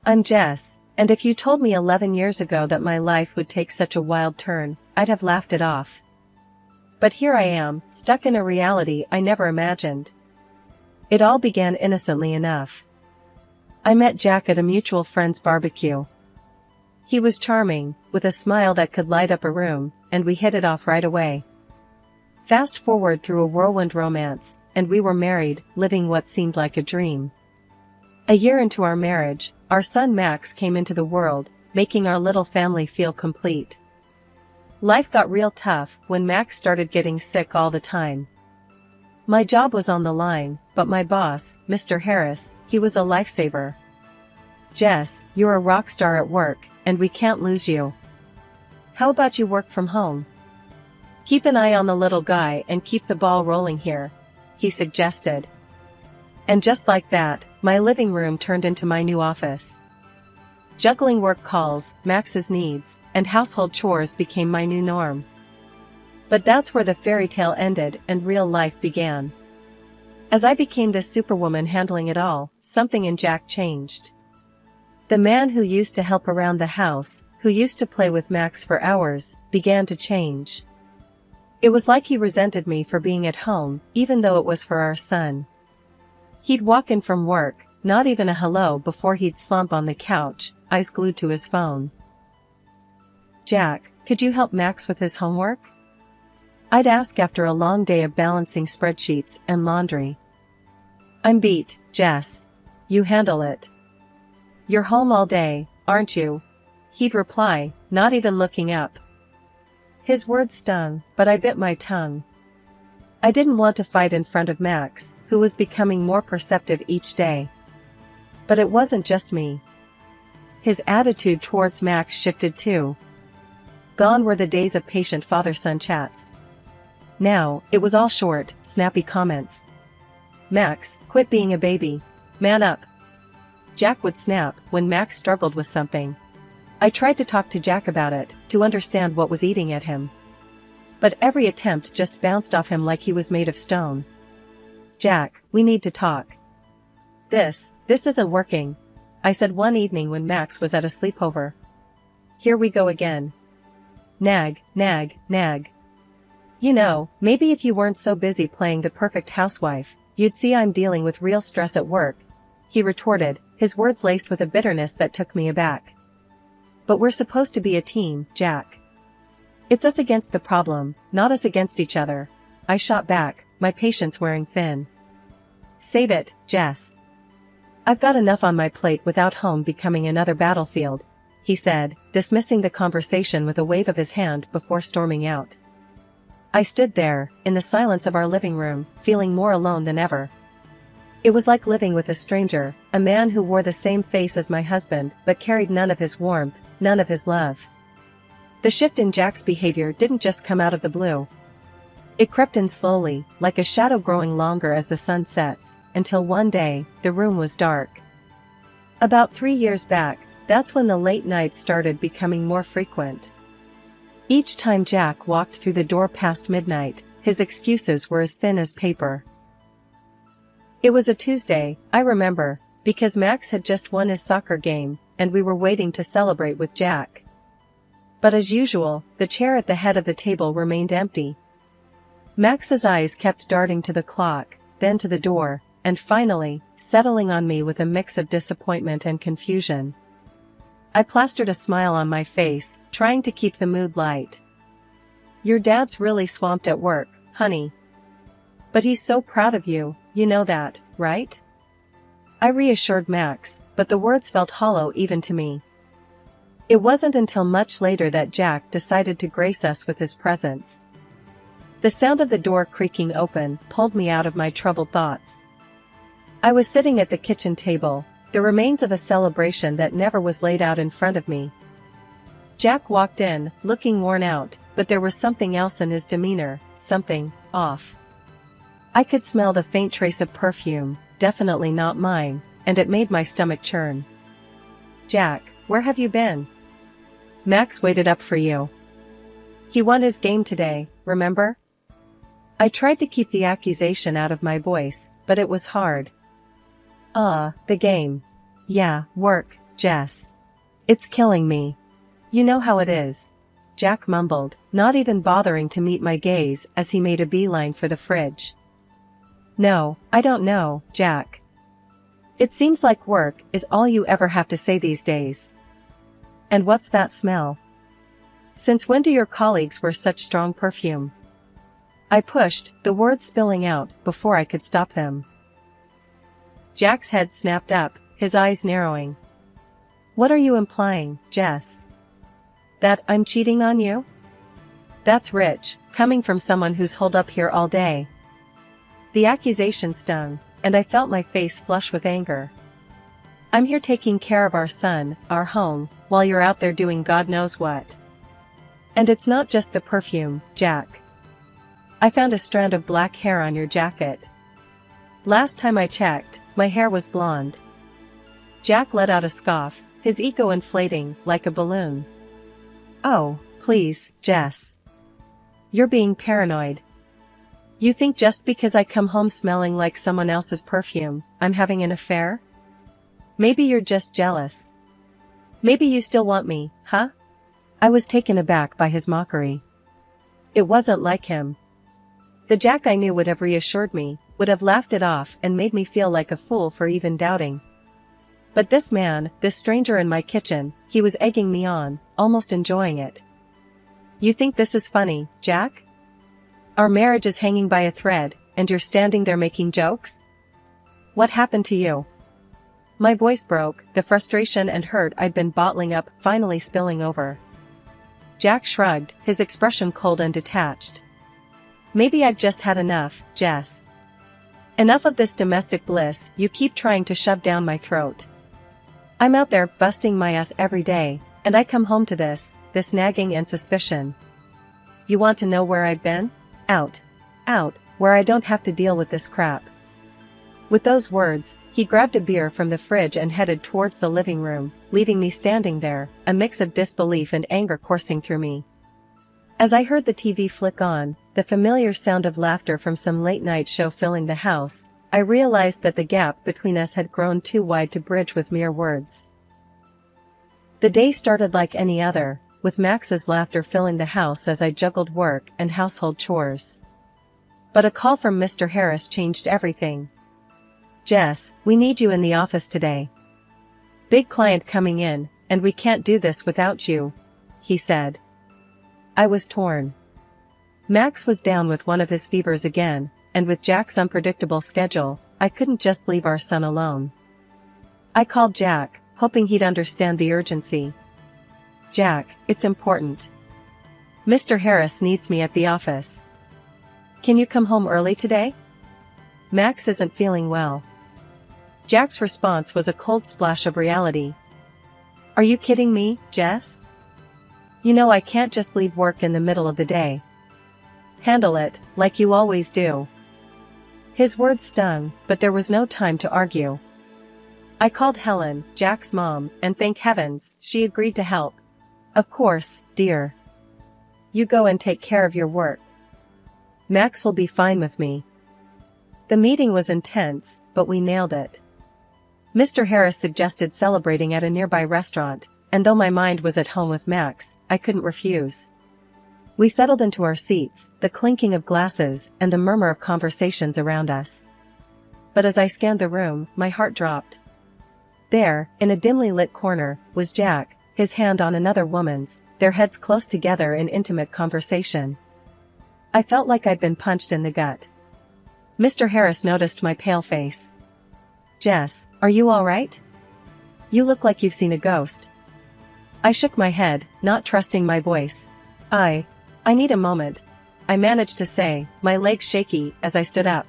I'm Jess, and if you told me 11 years ago that my life would take such a wild turn, I'd have laughed it off. But here I am, stuck in a reality I never imagined. It all began innocently enough. I met Jack at a mutual friend's barbecue. He was charming, with a smile that could light up a room, and we hit it off right away. Fast forward through a whirlwind romance, and we were married, living what seemed like a dream. A year into our marriage, our son Max came into the world, making our little family feel complete. Life got real tough when Max started getting sick all the time. My job was on the line, but my boss, Mr. Harris, he was a lifesaver. Jess, you're a rock star at work, and we can't lose you. How about you work from home? Keep an eye on the little guy and keep the ball rolling here, he suggested. And just like that, my living room turned into my new office. Juggling work calls, Max's needs, and household chores became my new norm. But that's where the fairy tale ended and real life began. As I became this superwoman handling it all, something in Jack changed. The man who used to help around the house, who used to play with Max for hours, began to change. It was like he resented me for being at home, even though it was for our son. He'd walk in from work, not even a hello before he'd slump on the couch, eyes glued to his phone. Jack, could you help Max with his homework? I'd ask after a long day of balancing spreadsheets and laundry. I'm beat, Jess. You handle it. You're home all day, aren't you? He'd reply, not even looking up. His words stung, but I bit my tongue. I didn't want to fight in front of Max, who was becoming more perceptive each day. But it wasn't just me. His attitude towards Max shifted too. Gone were the days of patient father-son chats. Now, it was all short, snappy comments. Max, quit being a baby. Man up. Jack would snap when Max struggled with something. I tried to talk to Jack about it, to understand what was eating at him. But every attempt just bounced off him like he was made of stone. Jack, we need to talk. This isn't working, I said one evening when Max was at a sleepover. Here we go again. Nag, nag, nag. You know, maybe if you weren't so busy playing the perfect housewife, you'd see I'm dealing with real stress at work, he retorted, his words laced with a bitterness that took me aback. But we're supposed to be a team, Jack. It's us against the problem, not us against each other, I shot back, my patience wearing thin. Save it, Jess. I've got enough on my plate without home becoming another battlefield, he said, dismissing the conversation with a wave of his hand before storming out. I stood there, in the silence of our living room, feeling more alone than ever. It was like living with a stranger, a man who wore the same face as my husband but carried none of his warmth, none of his love. The shift in Jack's behavior didn't just come out of the blue. It crept in slowly, like a shadow growing longer as the sun sets, until one day, the room was dark. About 3 years back, that's when the late nights started becoming more frequent. Each time Jack walked through the door past midnight, his excuses were as thin as paper. It was a Tuesday, I remember, because Max had just won his soccer game, and we were waiting to celebrate with Jack. But as usual, the chair at the head of the table remained empty. Max's eyes kept darting to the clock, then to the door, and finally, settling on me with a mix of disappointment and confusion. I plastered a smile on my face, trying to keep the mood light. Your dad's really swamped at work, honey. But he's so proud of you, you know that, right? I reassured Max, but the words felt hollow even to me. It wasn't until much later that Jack decided to grace us with his presence. The sound of the door creaking open pulled me out of my troubled thoughts. I was sitting at the kitchen table, the remains of a celebration that never was laid out in front of me. Jack walked in, looking worn out, but there was something else in his demeanor, something off. I could smell the faint trace of perfume, definitely not mine, and it made my stomach churn. Jack, where have you been? Max waited up for you. He won his game today, remember? I tried to keep the accusation out of my voice, but it was hard. The game. Yeah, work, Jess. It's killing me. You know how it is. Jack mumbled, not even bothering to meet my gaze as he made a beeline for the fridge. No, I don't know, Jack. It seems like work is all you ever have to say these days. And what's that smell? Since when do your colleagues wear such strong perfume? I pushed, the words spilling out before I could stop them. Jack's head snapped up, his eyes narrowing. What are you implying, Jess? That I'm cheating on you? That's rich, coming from someone who's holed up here all day. The accusation stung, and I felt my face flush with anger. I'm here taking care of our son, our home, while you're out there doing God knows what. And it's not just the perfume, Jack. I found a strand of black hair on your jacket. Last time I checked, my hair was blonde. Jack let out a scoff, his ego inflating like a balloon. Oh, please, Jess. You're being paranoid. You think just because I come home smelling like someone else's perfume, I'm having an affair? Maybe you're just jealous. Maybe you still want me, huh? I was taken aback by his mockery. It wasn't like him. The Jack I knew would have reassured me, would have laughed it off and made me feel like a fool for even doubting. But this man, this stranger in my kitchen, he was egging me on, almost enjoying it. You think this is funny, Jack? Our marriage is hanging by a thread, and you're standing there making jokes? What happened to you? My voice broke, the frustration and hurt I'd been bottling up finally spilling over. Jack shrugged, his expression cold and detached. Maybe I've just had enough, Jess. Enough of this domestic bliss you keep trying to shove down my throat. I'm out there busting my ass every day, and I come home to this nagging and suspicion. You want to know where I've been? Out, where I don't have to deal with this crap. With those words, he grabbed a beer from the fridge and headed towards the living room, leaving me standing there, a mix of disbelief and anger coursing through me. As I heard the TV flick on, the familiar sound of laughter from some late-night show filling the house, I realized that the gap between us had grown too wide to bridge with mere words. The day started like any other, with Max's laughter filling the house as I juggled work and household chores. But a call from Mr. Harris changed everything. Jess, we need you in the office today. Big client coming in, and we can't do this without you, he said. I was torn. Max was down with one of his fevers again, and with Jack's unpredictable schedule, I couldn't just leave our son alone. I called Jack, hoping he'd understand the urgency. Jack, it's important. Mr. Harris needs me at the office. Can you come home early today? Max isn't feeling well. Jack's response was a cold splash of reality. Are you kidding me, Jess? You know I can't just leave work in the middle of the day. Handle it, like you always do. His words stung, but there was no time to argue. I called Helen, Jack's mom, and thank heavens, she agreed to help. Of course, dear. You go and take care of your work. Max will be fine with me. The meeting was intense, but we nailed it. Mr. Harris suggested celebrating at a nearby restaurant, and though my mind was at home with Max, I couldn't refuse. We settled into our seats, the clinking of glasses and the murmur of conversations around us. But as I scanned the room, my heart dropped. There, in a dimly lit corner, was Jack, his hand on another woman's, their heads close together in intimate conversation. I felt like I'd been punched in the gut. Mr. Harris noticed my pale face. Jess, are you all right? You look like you've seen a ghost. I shook my head, not trusting my voice. I need a moment, I managed to say, my legs shaky as I stood up.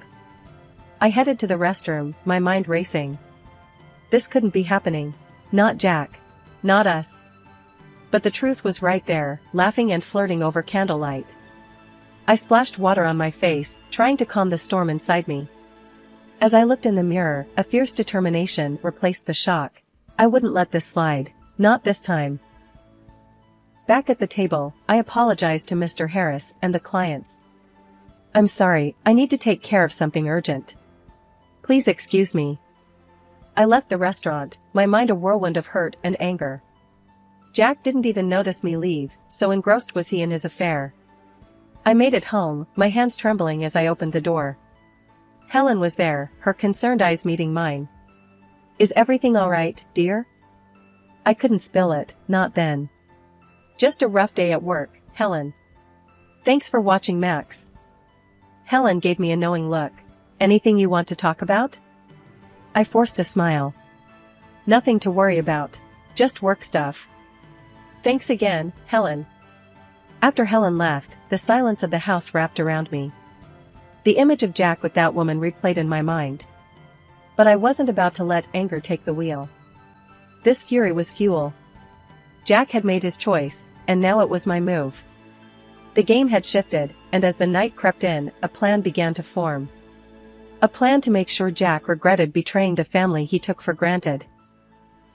I headed to the restroom, my mind racing. This couldn't be happening. Not Jack. Not us. But the truth was right there, laughing and flirting over candlelight. I splashed water on my face, trying to calm the storm inside me. As I looked in the mirror, a fierce determination replaced the shock. I wouldn't let this slide. Not this time. Back at the table, I apologized to Mr. Harris and the clients. I'm sorry, I need to take care of something urgent. Please excuse me. I left the restaurant, my mind a whirlwind of hurt and anger. Jack didn't even notice me leave, so engrossed was he in his affair. I made it home, my hands trembling as I opened the door. Helen was there, her concerned eyes meeting mine. "Is everything all right, dear?" I couldn't spill it, not then. "Just a rough day at work, Helen. Thanks for watching, Max." Helen gave me a knowing look. "Anything you want to talk about?" I forced a smile. "Nothing to worry about. Just work stuff." "Thanks again, Helen." After Helen left, the silence of the house wrapped around me. The image of Jack with that woman replayed in my mind. But I wasn't about to let anger take the wheel. This fury was fuel. Jack had made his choice, and now it was my move. The game had shifted, and as the night crept in, a plan began to form. A plan to make sure Jack regretted betraying the family he took for granted.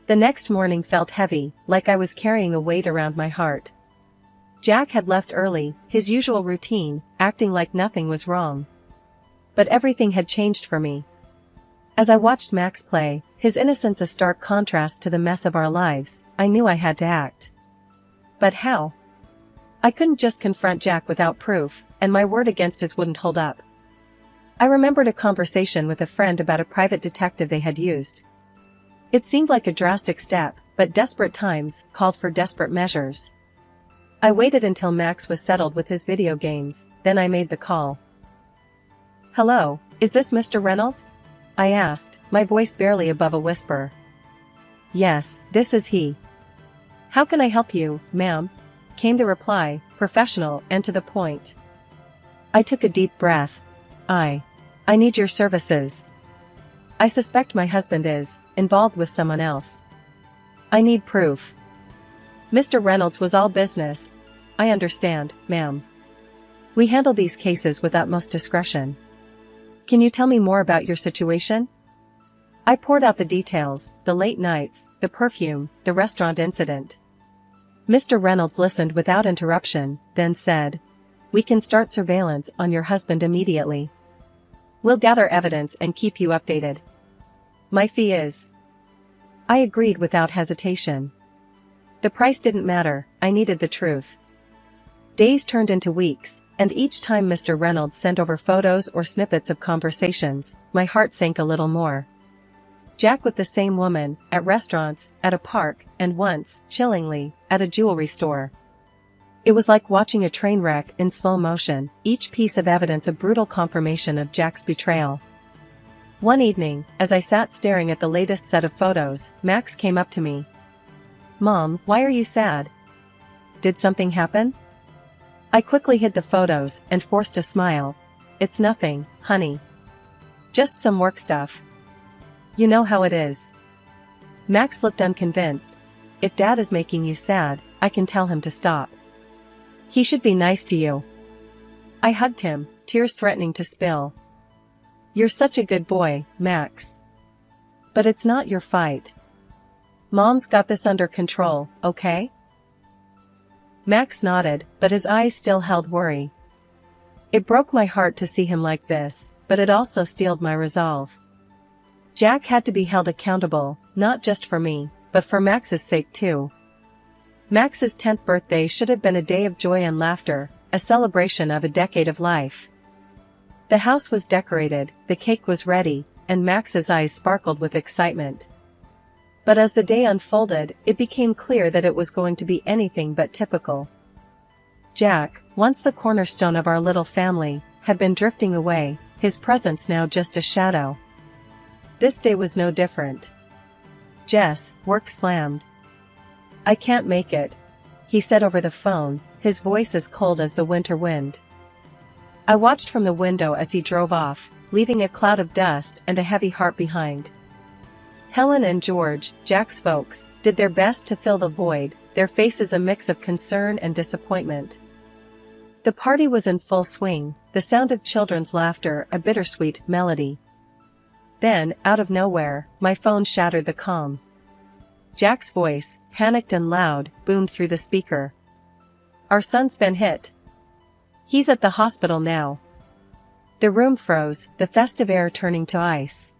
The next morning felt heavy, like I was carrying a weight around my heart. Jack had left early, his usual routine, acting like nothing was wrong. But everything had changed for me. As I watched Max play, his innocence a stark contrast to the mess of our lives, I knew I had to act. But how? I couldn't just confront Jack without proof, and my word against his wouldn't hold up. I remembered a conversation with a friend about a private detective they had used. It seemed like a drastic step, but desperate times called for desperate measures. I waited until Max was settled with his video games, then I made the call. "Hello, is this Mr. Reynolds?" I asked, my voice barely above a whisper. "Yes, this is he." "How can I help you, ma'am?" came the reply, professional and to the point. I took a deep breath. I need your services. I suspect my husband is involved with someone else. I need proof." Mr. Reynolds was all business. "I understand, ma'am. We handle these cases with utmost discretion. Can you tell me more about your situation?" I poured out the details, the late nights, the perfume, the restaurant incident. Mr. Reynolds listened without interruption, then said, "We can start surveillance on your husband immediately. We'll gather evidence and keep you updated. My fee is—" I agreed without hesitation. The price didn't matter, I needed the truth. Days turned into weeks, and each time Mr. Reynolds sent over photos or snippets of conversations, my heart sank a little more. Jack with the same woman, at restaurants, at a park, and once, chillingly, at a jewelry store. It was like watching a train wreck in slow motion, each piece of evidence a brutal confirmation of Jack's betrayal. One evening, as I sat staring at the latest set of photos, Max came up to me. "Mom, why are you sad? Did something happen?" I quickly hid the photos and forced a smile. "It's nothing, honey. Just some work stuff. You know how it is." Max looked unconvinced. "If Dad is making you sad, I can tell him to stop. He should be nice to you." I hugged him, tears threatening to spill. "You're such a good boy, Max. But it's not your fight. Mom's got this under control, okay?" Max nodded, but his eyes still held worry. It broke my heart to see him like this, but it also steeled my resolve. Jack had to be held accountable, not just for me, but for Max's sake too. Max's 10th birthday should have been a day of joy and laughter, a celebration of a decade of life. The house was decorated, the cake was ready, and Max's eyes sparkled with excitement. But as the day unfolded, it became clear that it was going to be anything but typical. Jack, once the cornerstone of our little family, had been drifting away, his presence now just a shadow. This day was no different. "Jess, work slammed. I can't make it," he said over the phone, his voice as cold as the winter wind. I watched from the window as he drove off, leaving a cloud of dust and a heavy heart behind. Helen and George, Jack's folks, did their best to fill the void, their faces a mix of concern and disappointment. The party was in full swing, the sound of children's laughter a bittersweet melody. Then, out of nowhere, my phone shattered the calm. Jack's voice, panicked and loud, boomed through the speaker. "Our son's been hit. He's at the hospital now." The room froze, the festive air turning to ice.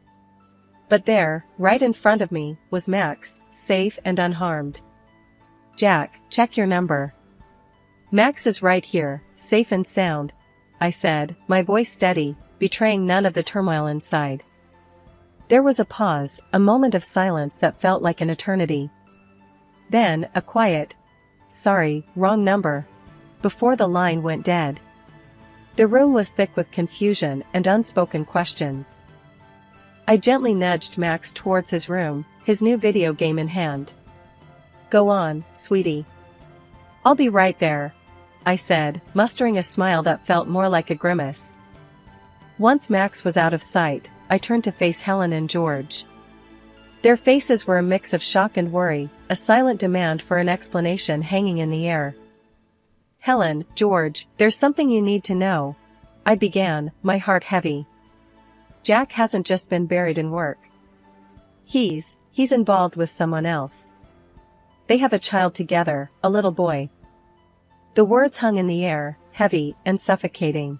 But there, right in front of me, was Max, safe and unharmed. "Jack, check your number." "Max is right here, safe and sound," I said, my voice steady, betraying none of the turmoil inside. There was a pause, a moment of silence that felt like an eternity. Then, a quiet, "Sorry, wrong number," before the line went dead. The room was thick with confusion and unspoken questions. I gently nudged Max towards his room, his new video game in hand. "Go on, sweetie." "I'll be right there," I said, mustering a smile that felt more like a grimace. Once Max was out of sight, I turned to face Helen and George. Their faces were a mix of shock and worry, a silent demand for an explanation hanging in the air. "Helen, George, there's something you need to know," I began, my heart heavy. "Jack hasn't just been buried in work. He's involved with someone else. They have a child together, a little boy." The words hung in the air, heavy and suffocating.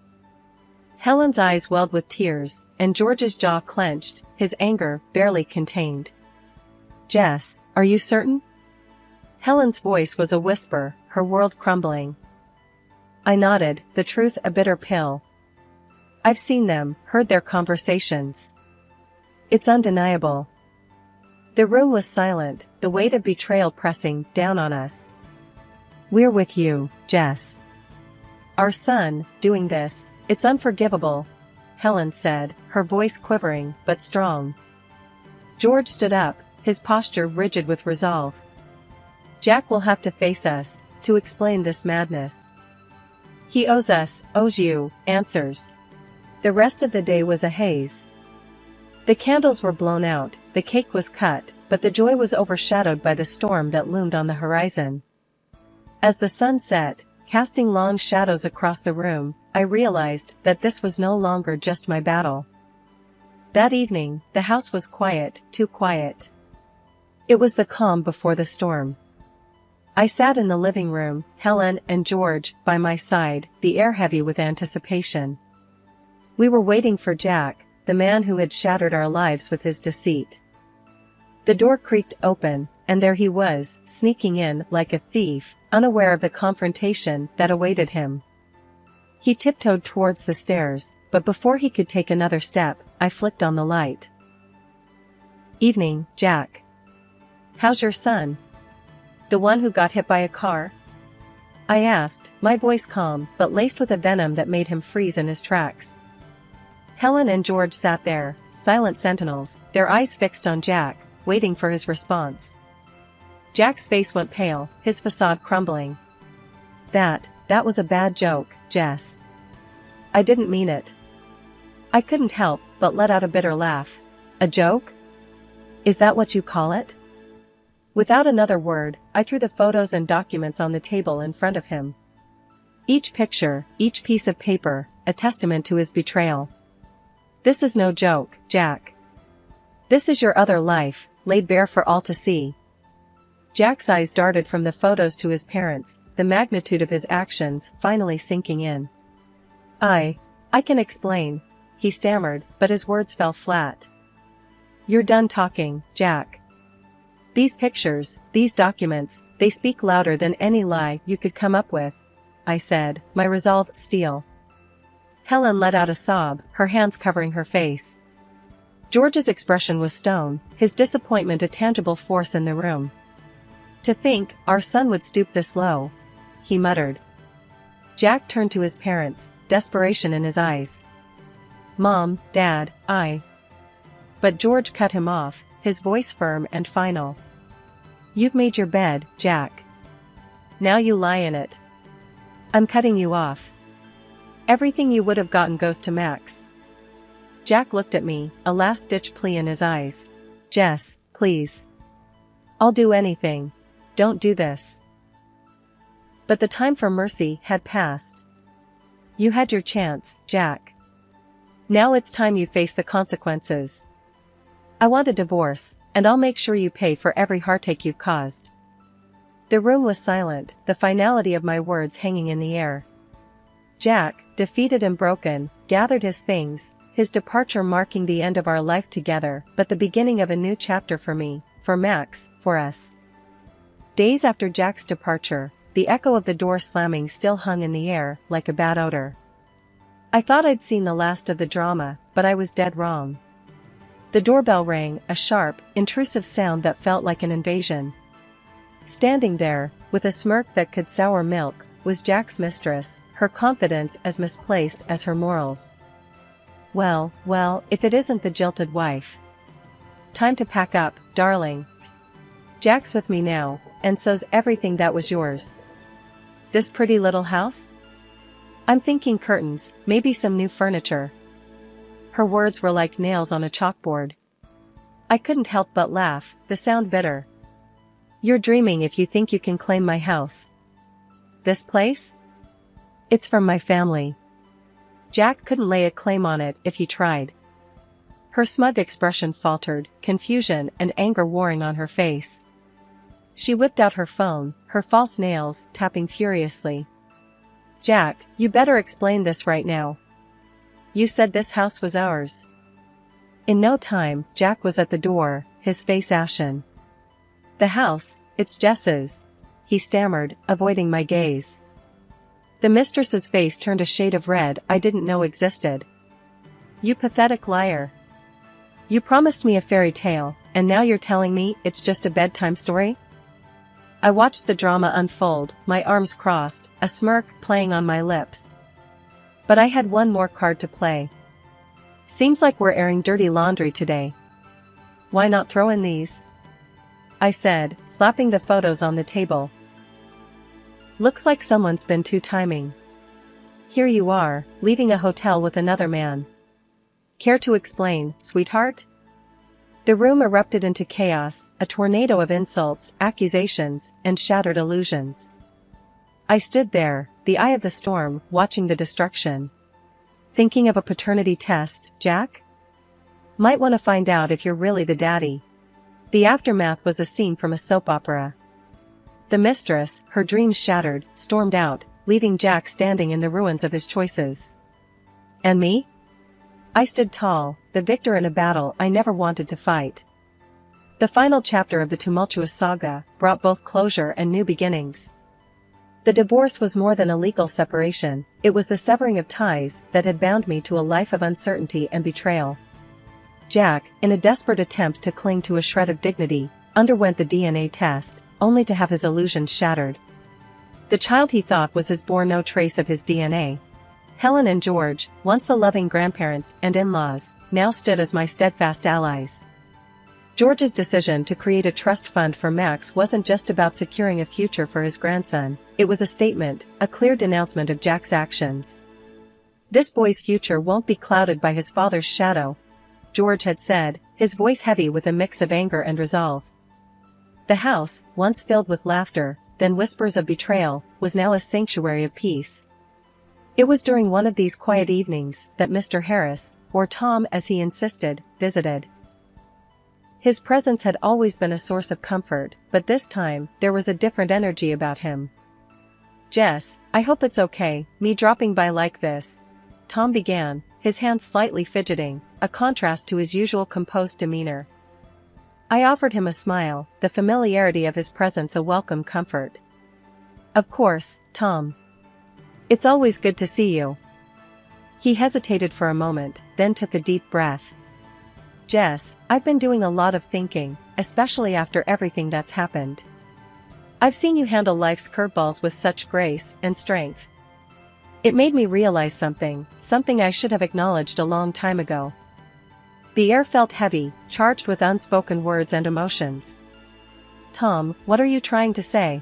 Helen's eyes welled with tears, and George's jaw clenched, his anger barely contained. "Jess, are you certain?" Helen's voice was a whisper, her world crumbling. I nodded, the truth a bitter pill. "I've seen them, heard their conversations. It's undeniable." The room was silent, the weight of betrayal pressing down on us. "We're with you, Jess. Our son, doing this, it's unforgivable," Helen said, her voice quivering but strong. George stood up, his posture rigid with resolve. "Jack will have to face us, to explain this madness. He owes you, answers." The rest of the day was a haze. The candles were blown out, the cake was cut, but the joy was overshadowed by the storm that loomed on the horizon. As the sun set, casting long shadows across the room, I realized that this was no longer just my battle. That evening, the house was quiet, too quiet. It was the calm before the storm. I sat in the living room, Helen and George by my side, the air heavy with anticipation. We were waiting for Jack, the man who had shattered our lives with his deceit. The door creaked open, and there he was, sneaking in like a thief, unaware of the confrontation that awaited him. He tiptoed towards the stairs, but before he could take another step, I flicked on the light. "Evening, Jack. How's your son? The one who got hit by a car?" I asked, my voice calm but laced with a venom that made him freeze in his tracks. Helen and George sat there, silent sentinels, their eyes fixed on Jack, waiting for his response. Jack's face went pale, his facade crumbling. That was a bad joke, Jess. I didn't mean it." I couldn't help but let out a bitter laugh. "A joke? Is that what you call it?" Without another word, I threw the photos and documents on the table in front of him. Each picture, each piece of paper, a testament to his betrayal. "This is no joke, Jack. This is your other life, laid bare for all to see." Jack's eyes darted from the photos to his parents, the magnitude of his actions finally sinking in. I can explain," he stammered, but his words fell flat. "You're done talking, Jack. These pictures, these documents, they speak louder than any lie you could come up with," I said, my resolve steel. Helen let out a sob, her hands covering her face. George's expression was stone, his disappointment a tangible force in the room. "To think our son would stoop this low," he muttered. Jack turned to his parents, desperation in his eyes. "Mom, Dad, I..." But George cut him off, his voice firm and final. "You've made your bed, Jack. Now you lie in it. I'm cutting you off. Everything you would have gotten goes to Max." Jack looked at me, a last-ditch plea in his eyes. "Jess, please. I'll do anything. Don't do this." But the time for mercy had passed. "You had your chance, Jack. Now it's time you face the consequences. I want a divorce, and I'll make sure you pay for every heartache you've caused." The room was silent, the finality of my words hanging in the air. Jack, defeated and broken, gathered his things, his departure marking the end of our life together, but the beginning of a new chapter for me, for Max, for us. Days after Jack's departure, the echo of the door slamming still hung in the air, like a bad odor. I thought I'd seen the last of the drama, but I was dead wrong. The doorbell rang, a sharp, intrusive sound that felt like an invasion. Standing there, with a smirk that could sour milk, was Jack's mistress, her confidence as misplaced as her morals. Well, if it isn't the jilted wife. Time to pack up, darling. Jack's with me now, and so's everything that was yours. This pretty little house? I'm thinking curtains, maybe some new furniture. Her words were like nails on a chalkboard. I couldn't help but laugh, the sound bitter. You're dreaming if you think you can claim my house. This place? It's from my family. Jack couldn't lay a claim on it if he tried. Her smug expression faltered, confusion and anger warring on her face. She whipped out her phone, her false nails tapping furiously. Jack, you better explain this right now. You said this house was ours. In no time, Jack was at the door, his face ashen. The house, it's Jess's, he stammered, avoiding my gaze. The mistress's face turned a shade of red I didn't know existed. You pathetic liar. You promised me a fairy tale, and now you're telling me it's just a bedtime story? I watched the drama unfold, my arms crossed, a smirk playing on my lips. But I had one more card to play. Seems like we're airing dirty laundry today. Why not throw in these? I said, slapping the photos on the table. Looks like someone's been two-timing. Here you are, leaving a hotel with another man. Care to explain, sweetheart? The room erupted into chaos, a tornado of insults, accusations, and shattered illusions. I stood there, the eye of the storm, watching the destruction. Thinking of a paternity test, Jack? Might want to find out if you're really the daddy. The aftermath was a scene from a soap opera. The mistress, her dreams shattered, stormed out, leaving Jack standing in the ruins of his choices. And me? I stood tall, the victor in a battle I never wanted to fight. The final chapter of the tumultuous saga brought both closure and new beginnings. The divorce was more than a legal separation, it was the severing of ties that had bound me to a life of uncertainty and betrayal. Jack, in a desperate attempt to cling to a shred of dignity, underwent the DNA test, only to have his illusions shattered. The child he thought was his bore no trace of his DNA. Helen and George, once the loving grandparents and in-laws, now stood as my steadfast allies. George's decision to create a trust fund for Max wasn't just about securing a future for his grandson, it was a statement, a clear denouncement of Jack's actions. This boy's future won't be clouded by his father's shadow, George had said, his voice heavy with a mix of anger and resolve. The house, once filled with laughter, then whispers of betrayal, was now a sanctuary of peace. It was during one of these quiet evenings that Mr. Harris, or Tom as he insisted, visited. His presence had always been a source of comfort, but this time, there was a different energy about him. Jess, I hope it's okay, me dropping by like this, Tom began, his hand slightly fidgeting, a contrast to his usual composed demeanor. I offered him a smile, the familiarity of his presence a welcome comfort. Of course, Tom. It's always good to see you. He hesitated for a moment, then took a deep breath. Jess, I've been doing a lot of thinking, especially after everything that's happened. I've seen you handle life's curveballs with such grace and strength. It made me realize something I should have acknowledged a long time ago. The air felt heavy, charged with unspoken words and emotions. Tom, what are you trying to say?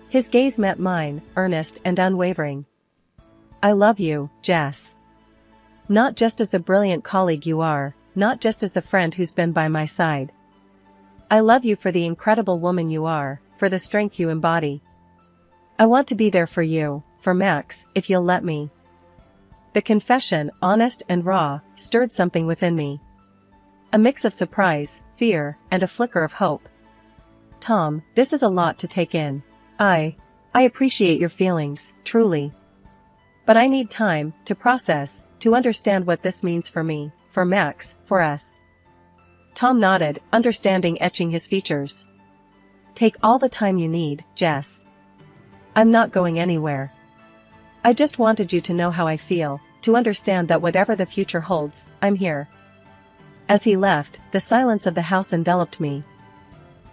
His gaze met mine, earnest and unwavering. I love you, Jess. Not just as the brilliant colleague you are, not just as the friend who's been by my side. I love you for the incredible woman you are, for the strength you embody. I want to be there for you, for Max, if you'll let me. The confession, honest and raw, stirred something within me. A mix of surprise, fear, and a flicker of hope. Tom, this is a lot to take in. I appreciate your feelings, truly. But I need time to process, to understand what this means for me, for Max, for us. Tom nodded, understanding, etching his features. Take all the time you need, Jess. I'm not going anywhere. I just wanted you to know how I feel, to understand that whatever the future holds, I'm here. As he left, the silence of the house enveloped me.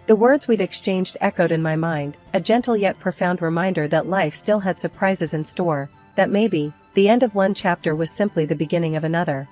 The words we'd exchanged echoed in my mind, a gentle yet profound reminder that life still had surprises in store, that maybe, the end of one chapter was simply the beginning of another.